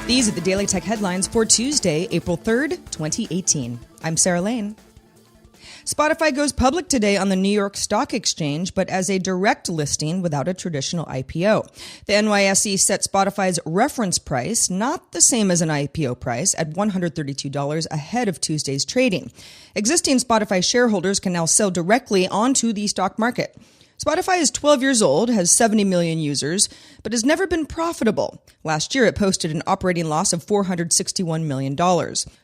These are the Daily Tech headlines for Tuesday, April 3rd, 2018. I'm Sarah Lane. Spotify goes public today on the New York Stock Exchange, but as a direct listing without a traditional IPO. The NYSE set Spotify's reference price, not the same as an IPO price, at $132 ahead of Tuesday's trading. Existing Spotify shareholders can now sell directly onto the stock market. Spotify is 12 years old, has 70 million users, but has never been profitable. Last year, it posted an operating loss of $461 million.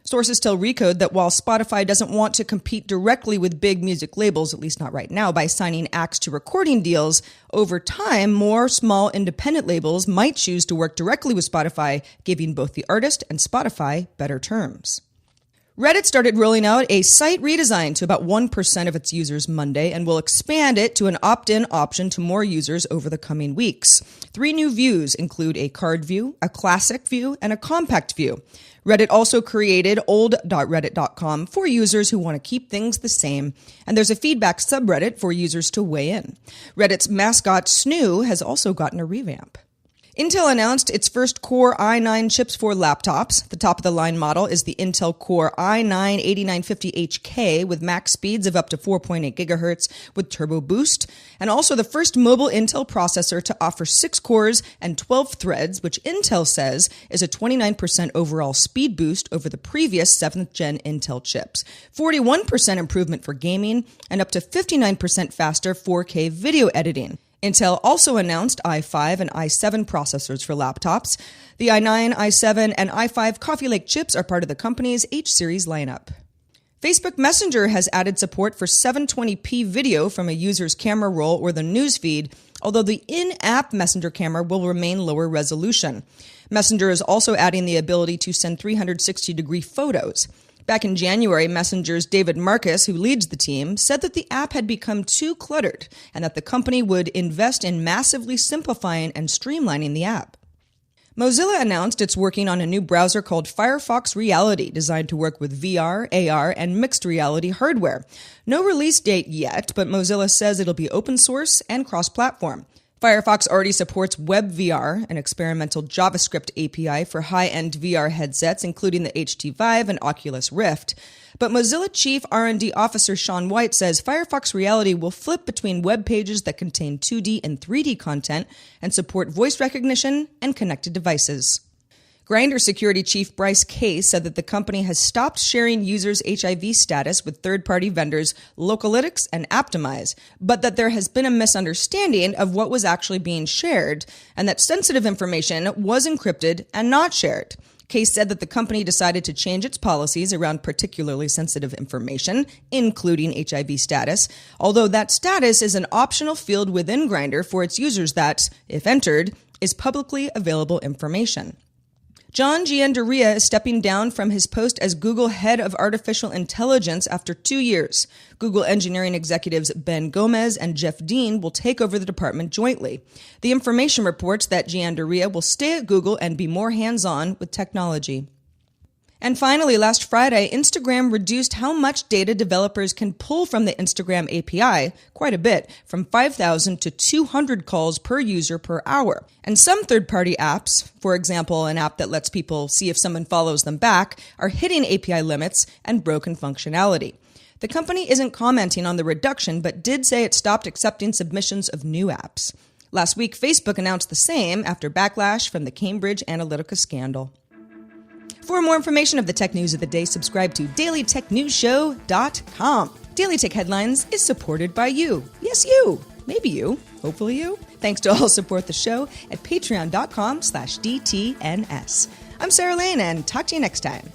Sources tell Recode that while Spotify doesn't want to compete directly with big music labels, at least not right now, by signing acts to recording deals, over time, more small independent labels might choose to work directly with Spotify, giving both the artist and Spotify better terms. Reddit started rolling out a site redesign to about 1% of its users Monday and will expand it to an opt-in option to more users over the coming weeks. 3 new views include a card view, a classic view, and a compact view. Reddit also created old.reddit.com for users who want to keep things the same, and there's a feedback subreddit for users to weigh in. Reddit's mascot Snoo has also gotten a revamp. Intel announced its first Core i9 chips for laptops. The top-of-the-line model is the Intel Core i9-8950HK with max speeds of up to 4.8 gigahertz with Turbo Boost, and also the first mobile Intel processor to offer 6 cores and 12 threads, which Intel says is a 29% overall speed boost over the previous 7th-gen Intel chips, 41% improvement for gaming, and up to 59% faster 4K video editing. Intel also announced i5 and i7 processors for laptops. The i9, i7, and i5 Coffee Lake chips are part of the company's H-series lineup. Facebook Messenger has added support for 720p video from a user's camera roll or the news feed, although the in-app Messenger camera will remain lower resolution. Messenger is also adding the ability to send 360-degree photos. Back in January, Messenger's David Marcus, who leads the team, said that the app had become too cluttered and that the company would invest in massively simplifying and streamlining the app. Mozilla announced it's working on a new browser called Firefox Reality, designed to work with VR, AR, and mixed reality hardware. No release date yet, but Mozilla says it'll be open source and cross-platform. Firefox already supports WebVR, an experimental JavaScript API for high-end VR headsets, including the HTC Vive and Oculus Rift. But Mozilla Chief R&D Officer Sean White says Firefox Reality will flip between web pages that contain 2D and 3D content and support voice recognition and connected devices. Grindr security chief Bryce Case said that the company has stopped sharing users' HIV status with third-party vendors Localytics and Aptimize, but that there has been a misunderstanding of what was actually being shared, and that sensitive information was encrypted and not shared. Case said that the company decided to change its policies around particularly sensitive information, including HIV status, although that status is an optional field within Grindr for its users that, if entered, is publicly available information. John Gianduria is stepping down from his post as Google head of artificial intelligence after 2 years. Google engineering executives Ben Gomez and Jeff Dean will take over the department jointly. The information reports that Gianduria will stay at Google and be more hands-on with technology. And finally, last Friday, Instagram reduced how much data developers can pull from the Instagram API, quite a bit, from 5,000 to 200 calls per user per hour. And some third-party apps, for example, an app that lets people see if someone follows them back, are hitting API limits and broken functionality. The company isn't commenting on the reduction, but did say it stopped accepting submissions of new apps. Last week, Facebook announced the same after backlash from the Cambridge Analytica scandal. For more information of the tech news of the day, subscribe to dailytechnewsshow.com. Daily Tech Headlines is supported by you. Yes, you. Maybe you. Hopefully you. Thanks to all who support the show at patreon.com/DTNS. I'm Sarah Lane, and talk to you next time.